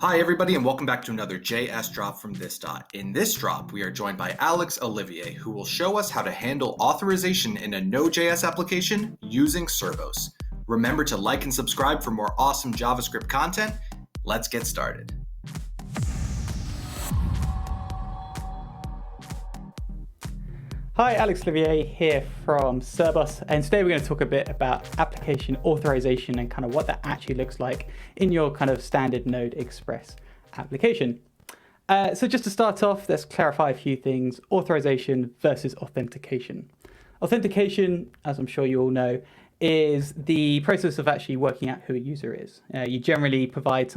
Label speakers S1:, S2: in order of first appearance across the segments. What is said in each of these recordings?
S1: Hi everybody and welcome back to another JS drop from this dot. In this drop, we are joined by Olivier, who will show us how to handle authorization in a NodeJS application using Cerbos. Remember to like and subscribe for more awesome JavaScript content. Let's get started.
S2: Hi, Olivier here from Cerbos, and today we're going to talk a bit about application authorization and kind of what that actually looks like in your kind of standard Node Express application. So just to start off, let's clarify a few things: authorization versus authentication. Authentication, as I'm sure you all know, is the process of actually working out who a user is. You generally provide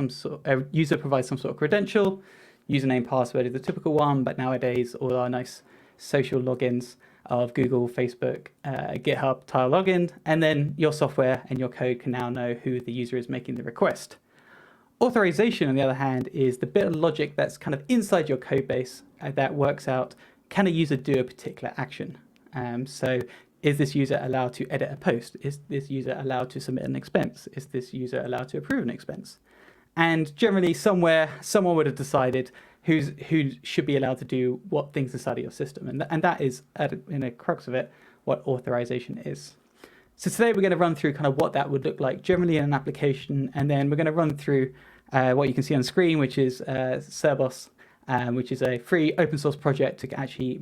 S2: a user provides some sort of credential. Username, password is the typical one, but nowadays all our nice social logins of Google, Facebook, GitHub tile login, and then your software and your code can now know who the user is making the request. Authorization, on the other hand, is the bit of logic that's kind of inside your code base that works out, can a user do a particular action? So is this user allowed to edit a post? Is this user allowed to submit an expense? Is this user allowed to approve an expense? And generally somewhere, someone would have decided who should be allowed to do what things inside of your system. And that is, in the crux of it, what authorization is. So today we're going to run through kind of what that would look like generally in an application. And then we're going to run through what you can see on screen, which is Cerbos, which is a free open source project to actually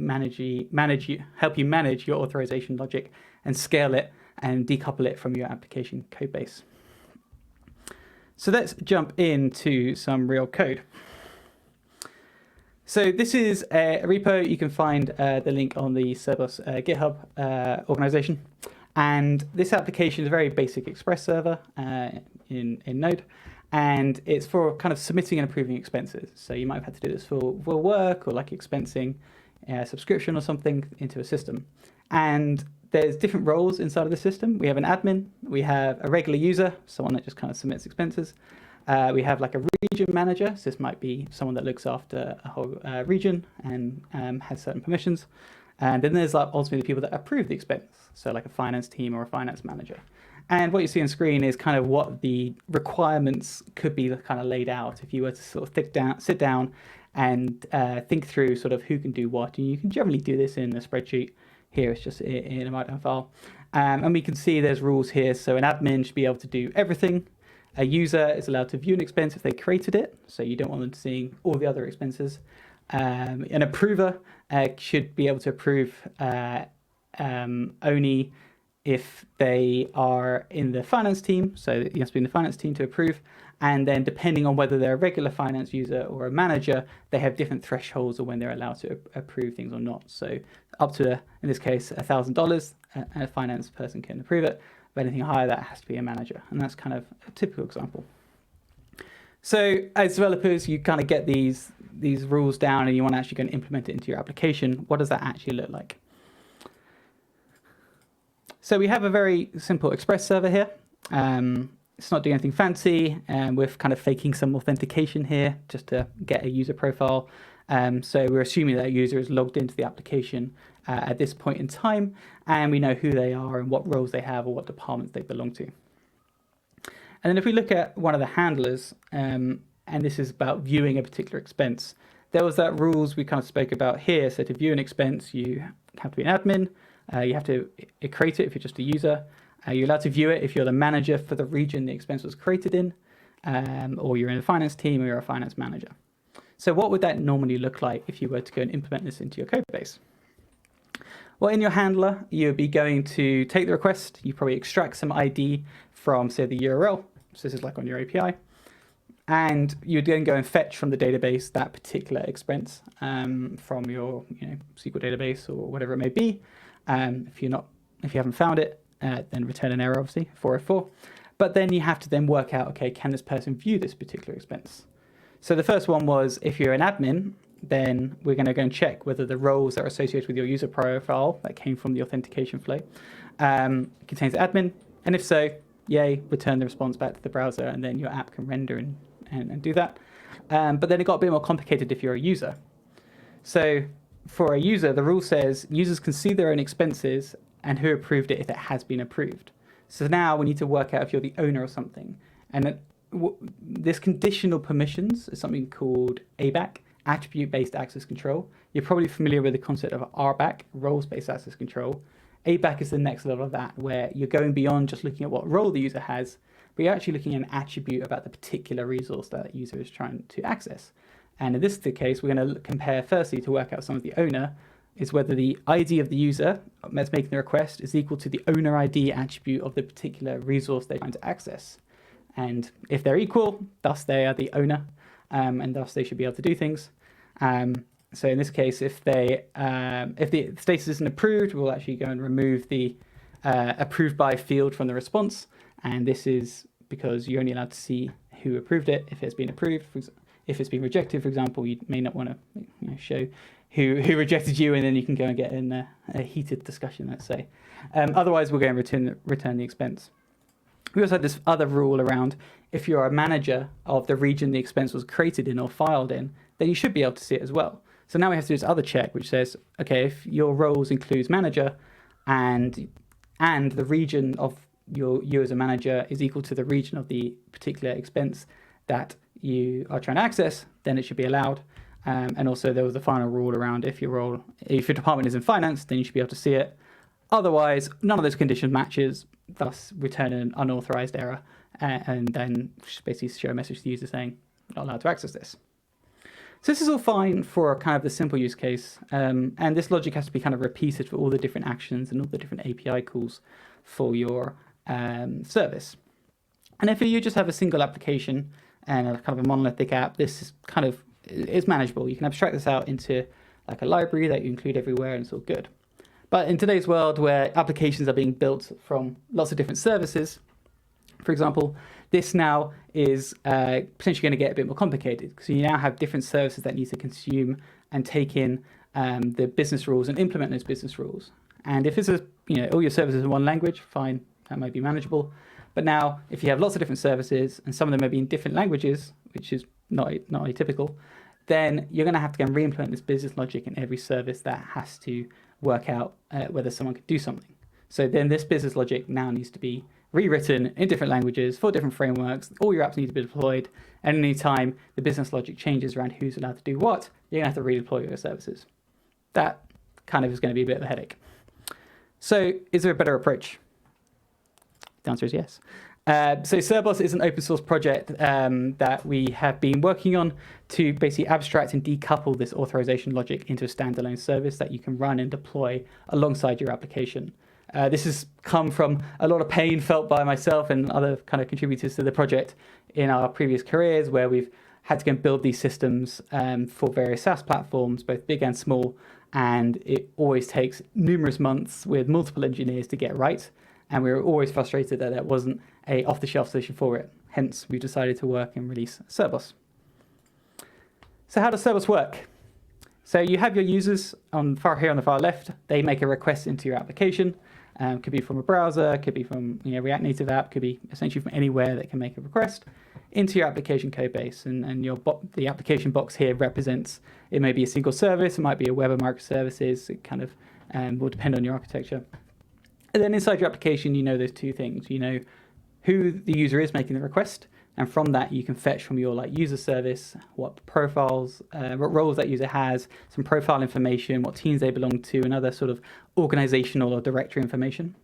S2: help you manage your authorization logic and scale it and decouple it from your application code base. So let's jump into some real code. So this is a repo. You can find the link on the Cerbos GitHub organization. And this application is a very basic Express server in Node. And it's for kind of submitting and approving expenses. So you might have had to do this for work or like expensing a subscription or something into a system. And there's different roles inside of the system. We have an admin, we have a regular user, someone that just kind of submits expenses. We have like a region manager, so this might be someone that looks after a whole region and has certain permissions. And then there's like ultimately the people that approve the expense, so like a finance team or a finance manager. And what you see on screen is kind of what the requirements could be kind of laid out if you were to sort of sit down and think through sort of who can do what. And you can generally do this in a spreadsheet. Here it's just in a Markdown file. And we can see there's rules here. So an admin should be able to do everything. A user is allowed to view an expense if they created it. So you don't want them seeing all the other expenses. An approver should be able to approve only if they are in the finance team. So you have to be in the finance team to approve. And then depending on whether they're a regular finance user or a manager, they have different thresholds of when they're allowed to approve things or not. So up to, in this case, $1,000, a finance person can approve it. But anything higher, that has to be a manager. And that's kind of a typical example. So as developers, you kind of get these rules down and you want to actually go and implement it into your application. What does that actually look like? So we have a very simple Express server here. It's not doing anything fancy, and we're kind of faking some authentication here just to get a user profile. So we're assuming that a user is logged into the application at this point in time, and we know who they are and what roles they have or what departments they belong to. And then if we look at one of the handlers, and this is about viewing a particular expense, there was that rules we kind of spoke about here. So to view an expense, you have to be an admin. You have to create it if you're just a user. You're allowed to view it if you're the manager for the region the expense was created in, or you're in a finance team or you're a finance manager. So what would that normally look like if you were to go and implement this into your code base? Well, in your handler, you'd be going to take the request. You probably extract some ID from, say, the URL. So this is like on your API. And you'd then go and fetch from the database that particular expense from your SQL database or whatever it may be. If you haven't found it, then return an error, obviously, 404. But then you have to then work out, okay, can this person view this particular expense? So the first one was, if you're an admin, then we're going to go and check whether the roles that are associated with your user profile that came from the authentication flow contains admin. And if so, yay, return the response back to the browser, and then your app can render and do that. But then it got a bit more complicated if you're a user. So for a user, the rule says users can see their own expenses and who approved it if it has been approved. So now we need to work out if you're the owner of something. And this conditional permissions is something called ABAC, attribute-based access control. You're probably familiar with the concept of RBAC, roles-based access control. ABAC is the next level of that, where you're going beyond just looking at what role the user has, but you're actually looking at an attribute about the particular resource that user is trying to access. And in this case, we're going to compare firstly to work out some of the owner, is whether the ID of the user that's making the request is equal to the owner ID attribute of the particular resource they're trying to access. And if they're equal, thus they are the owner, and thus they should be able to do things. So in this case, if the status isn't approved, we'll actually go and remove the approved by field from the response. And this is because you're only allowed to see who approved it if it's been approved. If it's been rejected, for example, you may not want to show who rejected you, and then you can go and get in a heated discussion, let's say. Otherwise, we'll go and return the expense. We also had this other rule around if you're a manager of the region the expense was created in or filed in, then you should be able to see it as well. So now we have to do this other check, which says, okay, if your roles includes manager and the region of you as a manager is equal to the region of the particular expense that you are trying to access, then it should be allowed. And also there was the final rule around if your department is in finance, then you should be able to see it. Otherwise, none of those conditions matches, thus return an unauthorized error, and then basically show a message to the user saying, not allowed to access this. So this is all fine for kind of the simple use case, and this logic has to be kind of repeated for all the different actions and all the different API calls for your service. And if you just have a single application and a kind of a monolithic app, this is kind of is manageable. You can abstract this out into like a library that you include everywhere, and it's all good. But in today's world where applications are being built from lots of different services, for example, this now is potentially going to get a bit more complicated because you now have different services that need to consume and take in the business rules and implement those business rules. And if this is, all your services in one language, fine, that might be manageable. But now, if you have lots of different services and some of them may be in different languages, which is not atypical, then you're going to have to go and re-implement this business logic in every service that has to work out whether someone could do something. So then this business logic now needs to be rewritten in different languages for different frameworks. All your apps need to be deployed. And any time the business logic changes around who's allowed to do what, you're going to have to redeploy your services. That kind of is going to be a bit of a headache. So is there a better approach? The answer is yes. So Cerbos is an open source project that we have been working on to basically abstract and decouple this authorization logic into a standalone service that you can run and deploy alongside your application. This has come from a lot of pain felt by myself and other kind of contributors to the project in our previous careers, where we've had to go and build these systems for various SaaS platforms, both big and small, and it always takes numerous months with multiple engineers to get right. And we were always frustrated that there wasn't a off-the-shelf solution for it. Hence, we decided to work and release Cerbos. So how does Cerbos work? So you have your users on the far left. They make a request into your application. Could be from a browser, could be from React Native app, could be essentially from anywhere that can make a request into your application code base. And the application box here represents, it may be a single service, it might be a web of microservices. It kind of will depend on your architecture. And then inside your application, you know those two things. You know who the user is making the request, and from that you can fetch from your user service what profiles, what roles that user has, some profile information, what teams they belong to, and other sort of organizational or directory information.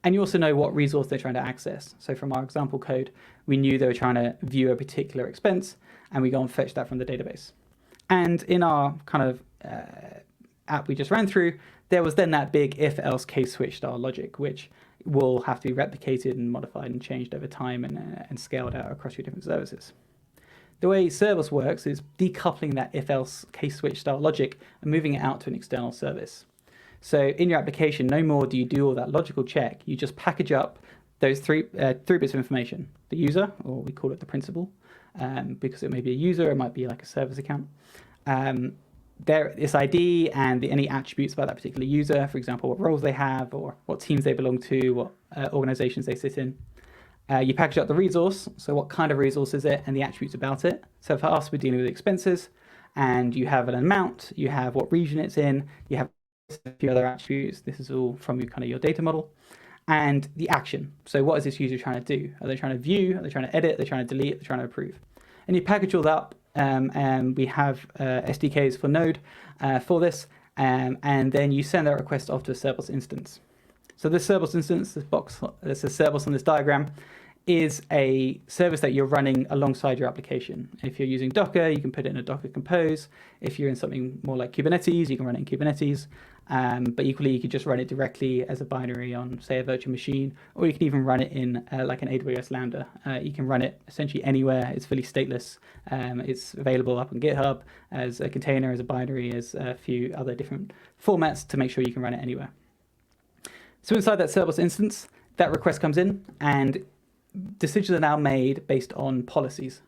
S2: And you also know what resource they're trying to access. So from our example code, we knew they were trying to view a particular expense, and we go and fetch that from the database. And in our kind of app we just ran through, there was then that big if-else case switch style logic, which will have to be replicated and modified and changed over time and scaled out across your different services. The way Cerbos works is decoupling that if-else case switch style logic and moving it out to an external service. So in your application, no more do you do all that logical check. You just package up those three bits of information: the user, or we call it the principal, because it may be a user, it might be like a service account. This ID and any attributes about that particular user, for example, what roles they have or what teams they belong to, what organizations they sit in. You package up the resource, so what kind of resource is it, and the attributes about it. So for us, we're dealing with expenses, and you have an amount, you have what region it's in, you have a few other attributes. This is all from your data model. and the action. So what is this user trying to do? Are they trying to view? Are they trying to edit? Are they trying to delete? Are they trying to approve? And you package all that up, and we have SDKs for Node for this, and then you send that request off to a Cerbos instance. So this Cerbos instance, this box that says Cerbos on this diagram, is a service that you're running alongside your application. If you're using Docker, you can put it in a Docker Compose. If you're in something more like Kubernetes, you can run it in Kubernetes. But equally, you could just run it directly as a binary on, say, a virtual machine, or you can even run it in like an AWS Lambda. You can run it essentially anywhere. It's fully stateless. It's available up on GitHub as a container, as a binary, as a few other different formats to make sure you can run it anywhere. So inside that Cerbos instance, that request comes in, and decisions are now made based on policies.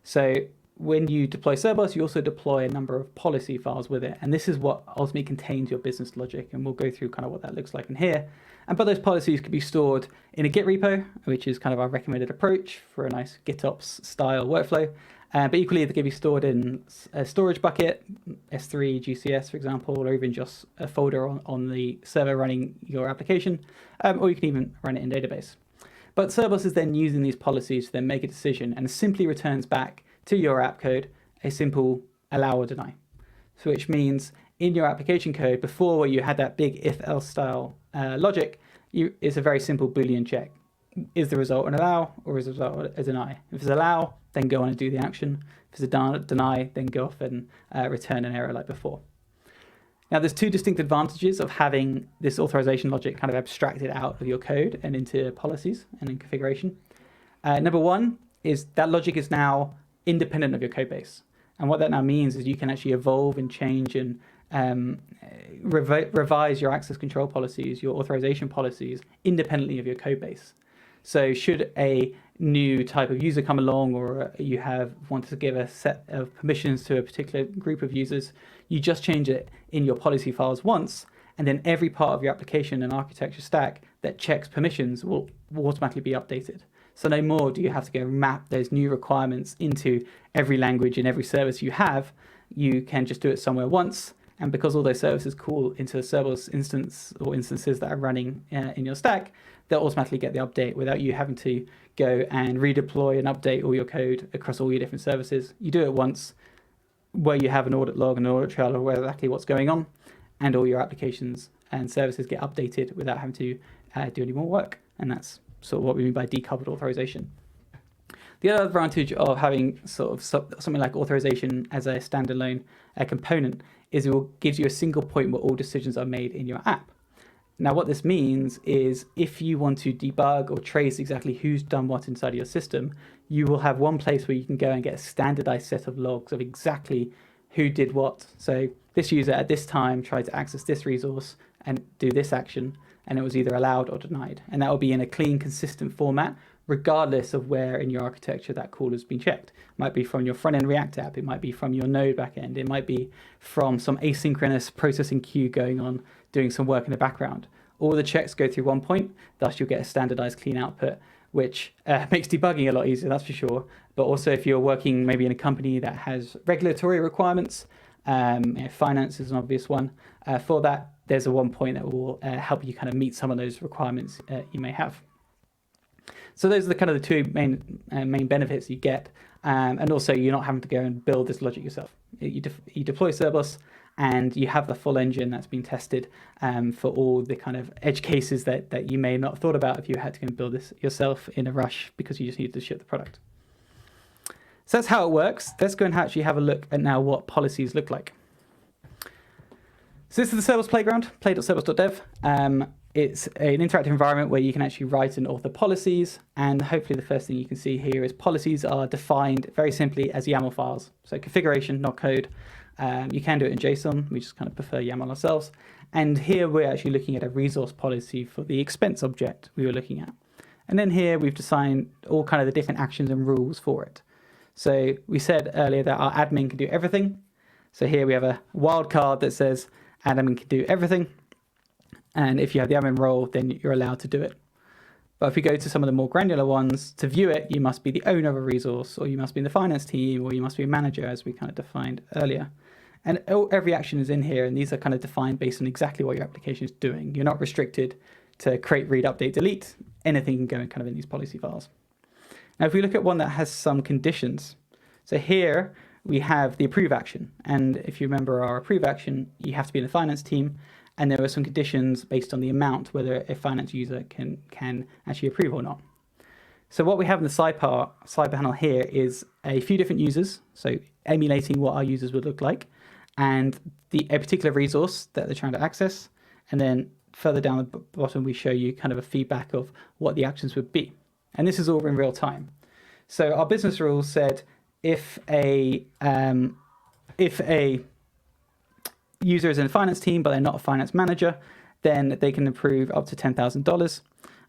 S2: So when you deploy Cerbos, you also deploy a number of policy files with it. And this is what ultimately contains your business logic. And we'll go through kind of what that looks like in here. But those policies could be stored in a Git repo, which is kind of our recommended approach for a nice GitOps style workflow. But equally, they can be stored in a storage bucket, S3, GCS, for example, or even just a folder on the server running your application. Or you can even run it in database. But Cerbos is then using these policies to then make a decision and simply returns back to your app code a simple allow or deny. So which means in your application code, before where you had that big if-else style logic, it's a very simple Boolean check. Is the result an allow or is the result a deny? If it's allow, then go on and do the action. If it's a deny, then go off and return an error like before. Now, there's two distinct advantages of having this authorization logic kind of abstracted out of your code and into policies and in configuration. Number one is that logic is now independent of your code base. And what that now means is you can actually evolve and change and revise your access control policies, your authorization policies, independently of your code base. So should a new type of user come along, or you have wanted to give a set of permissions to a particular group of users, you just change it in your policy files once, and then every part of your application and architecture stack that checks permissions will automatically be updated. So no more do you have to go map those new requirements into every language and every service you have. You can just do it somewhere once, and because all those services call into a Cerbos instance or instances that are running in your stack, they'll automatically get the update without you having to go and redeploy and update all your code across all your different services. You do it once, where you have an audit log and an audit trail of exactly what's going on, and all your applications and services get updated without having to do any more work. And that's sort of what we mean by decoupled authorization. The other advantage of having sort of something like authorization as a standalone component is it gives you a single point where all decisions are made in your app. Now, what this means is if you want to debug or trace exactly who's done what inside of your system, you will have one place where you can go and get a standardized set of logs of exactly who did what. So this user at this time tried to access this resource and do this action, and it was either allowed or denied. And that will be in a clean, consistent format, regardless of where in your architecture that call has been checked. It might be from your front-end React app. It might be from your Node backend. It might be from some asynchronous processing queue going on, doing some work in the background. All the checks go through one point, thus you'll get a standardized clean output, which makes debugging a lot easier, that's for sure. But also if you're working maybe in a company that has regulatory requirements, finance is an obvious one. For that, there's a one point that will help you kind of meet some of those requirements you may have. So those are the kind of the two main benefits you get. And also you're not having to go and build this logic yourself. You deploy Cerbos, and you have the full engine that's been tested for all the kind of edge cases that you may not have thought about if you had to go and build this yourself in a rush because you just need to ship the product. So that's how it works. Let's go and actually have a look at now what policies look like. So this is the Cerbos playground, play.cerbos.dev. It's an interactive environment where you can actually write and author policies. And hopefully the first thing you can see here is policies are defined very simply as YAML files. So configuration, not code. You can do it in JSON. We just kind of prefer YAML ourselves. And here we're actually looking at a resource policy for the expense object we were looking at. And then here we've defined all kind of the different actions and rules for it. So we said earlier that our admin can do everything. So here we have a wildcard that says admin can do everything. And if you have the admin role, then you're allowed to do it. But if we go to some of the more granular ones, to view it, you must be the owner of a resource, or you must be in the finance team, or you must be a manager, as we kind of defined earlier. And every action is in here, and these are kind of defined based on exactly what your application is doing. You're not restricted to create, read, update, delete. Anything can go in kind of in these policy files. Now, if we look at one that has some conditions, so here we have the approve action. And if you remember our approve action, you have to be in the finance team. And there are some conditions based on the amount, whether a finance user can actually approve or not. So what we have in the side panel here is a few different users, so emulating what our users would look like, and a particular resource that they're trying to access. And then further down the bottom, we show you kind of a feedback of what the actions would be. And this is all in real time. So our business rules said if a user is in a finance team, but they're not a finance manager, then they can approve up to $10,000.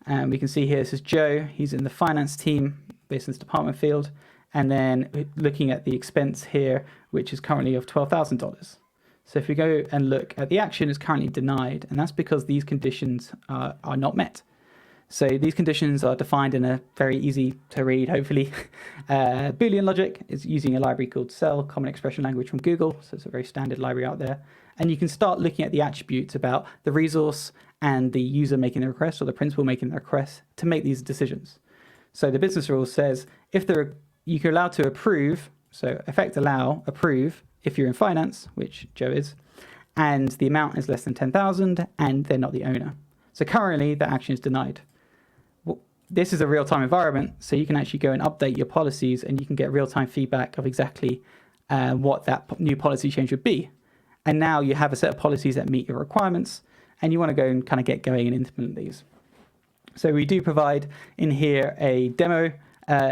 S2: And we can see here, this is Joe. He's in the finance team based on this department field. And then looking at the expense here, which is currently of $12,000. So if we go and look at the action, it's currently denied. And that's because these conditions are not met. So these conditions are defined in a very easy to read, hopefully, Boolean logic. It's using a library called Cell, Common Expression Language from Google. So it's a very standard library out there. And you can start looking at the attributes about the resource and the user making the request or the principal making the request to make these decisions. So the business rule says you're allowed to approve, so effect allow, approve, if you're in finance, which Joe is, and the amount is less than 10,000 and they're not the owner. So currently the action is denied. This is a real-time environment, so you can actually go and update your policies and you can get real-time feedback of exactly what that new policy change would be. And now you have a set of policies that meet your requirements and you want to go and kind of get going and implement these. So we do provide in here a demo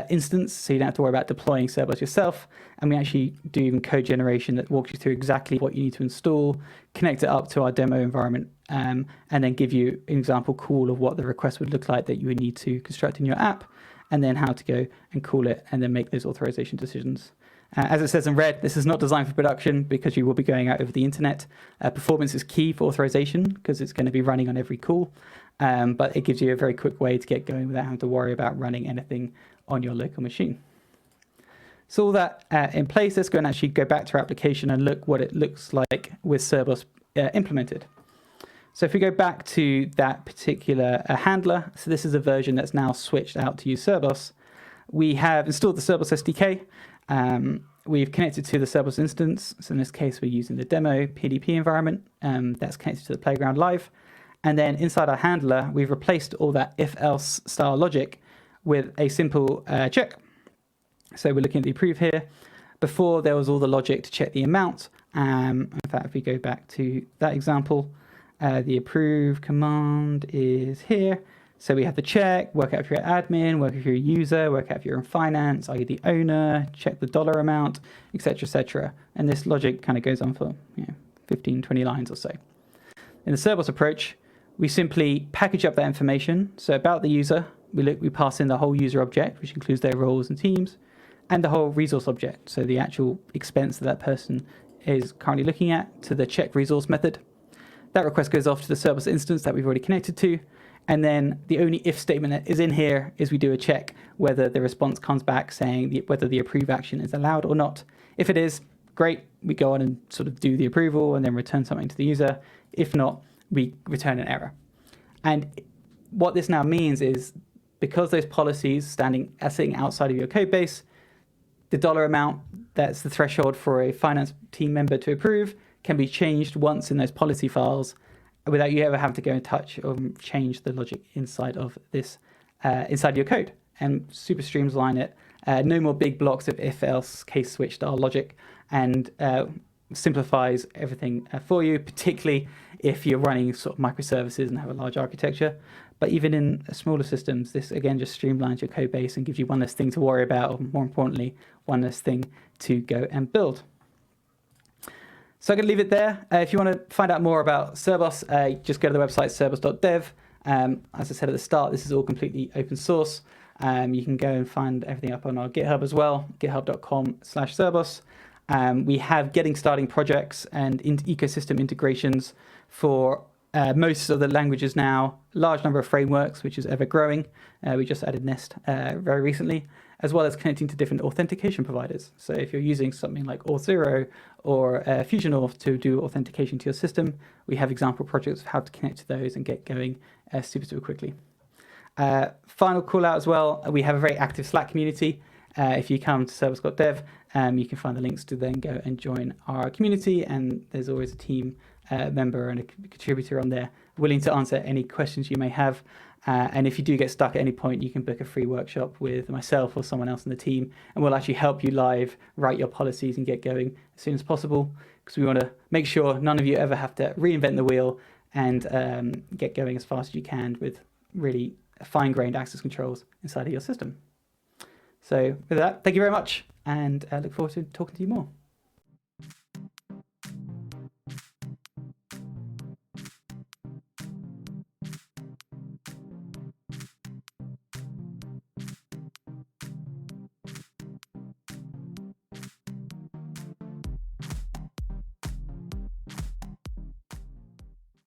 S2: instance, so you don't have to worry about deploying Cerbos yourself. And we actually do even code generation that walks you through exactly what you need to install, connect it up to our demo environment, and then give you an example call of what the request would look like that you would need to construct in your app, and then how to go and call it and then make those authorization decisions. As it says in red, this is not designed for production because you will be going out over the internet. Performance is key for authorization because it's going to be running on every call, but it gives you a very quick way to get going without having to worry about running anything on your local machine. So all that in place, let's go and actually go back to our application and look what it looks like with Cerbos implemented. So if we go back to that particular handler, so this is a version that's now switched out to use Cerbos. We have installed the Cerbos SDK. We've connected to the Cerbos instance. So in this case, we're using the demo PDP environment that's connected to the Playground Live. And then inside our handler, we've replaced all that if-else style logic with a simple check. So we're looking at the approve here. Before, there was all the logic to check the amount. In fact, if we go back to that example, the approve command is here. So we have the check, work out if you're an admin, work out if you're a user, work out if you're in finance, are you the owner, check the dollar amount, etc., etc. And this logic kind of goes on for 15, 20 lines or so. In the Cerbos approach, we simply package up that information. So about the user, we pass in the whole user object, which includes their roles and teams, and the whole resource object, so the actual expense that person is currently looking at, to the check resource method. That request goes off to the Cerbos instance that we've already connected to, and then the only if statement that is in here is we do a check whether the response comes back saying whether the approve action is allowed or not. If it is, great, we go on and sort of do the approval and then return something to the user. If not, we return an error. And what this now means is because those policies sitting outside of your code base, the dollar amount, that's the threshold for a finance team member to approve, can be changed once in those policy files without you ever having to go and touch or change the logic inside of this, inside your code, and super streamline it. No more big blocks of if-else, case switch style logic, and simplifies everything for you, particularly if you're running sort of microservices and have a large architecture. But even in smaller systems, this again just streamlines your code base and gives you one less thing to worry about, or more importantly, one less thing to go and build. So I'm going to leave it there. If you want to find out more about Cerbos, just go to the website cerbos.dev. As I said at the start, this is all completely open source. You can go and find everything up on our GitHub as well, github.com/Cerbos. We have getting starting projects and ecosystem integrations for most of the languages now, large number of frameworks, which is ever growing. We just added Nest very recently, as well as connecting to different authentication providers. So if you're using something like Auth0 or FusionAuth to do authentication to your system, we have example projects of how to connect to those and get going super quickly. Final call out as well, we have a very active Slack community. If you come to Cerbos.dev, you can find the links to then go and join our community, and there's always a team member and a contributor on there willing to answer any questions you may have. And if you do get stuck at any point, you can book a free workshop with myself or someone else in the team, and we'll actually help you live write your policies and get going as soon as possible, because we want to make sure none of you ever have to reinvent the wheel and get going as fast as you can with really fine-grained access controls inside of your system. So with that, thank you very much, and I look forward to talking to you more.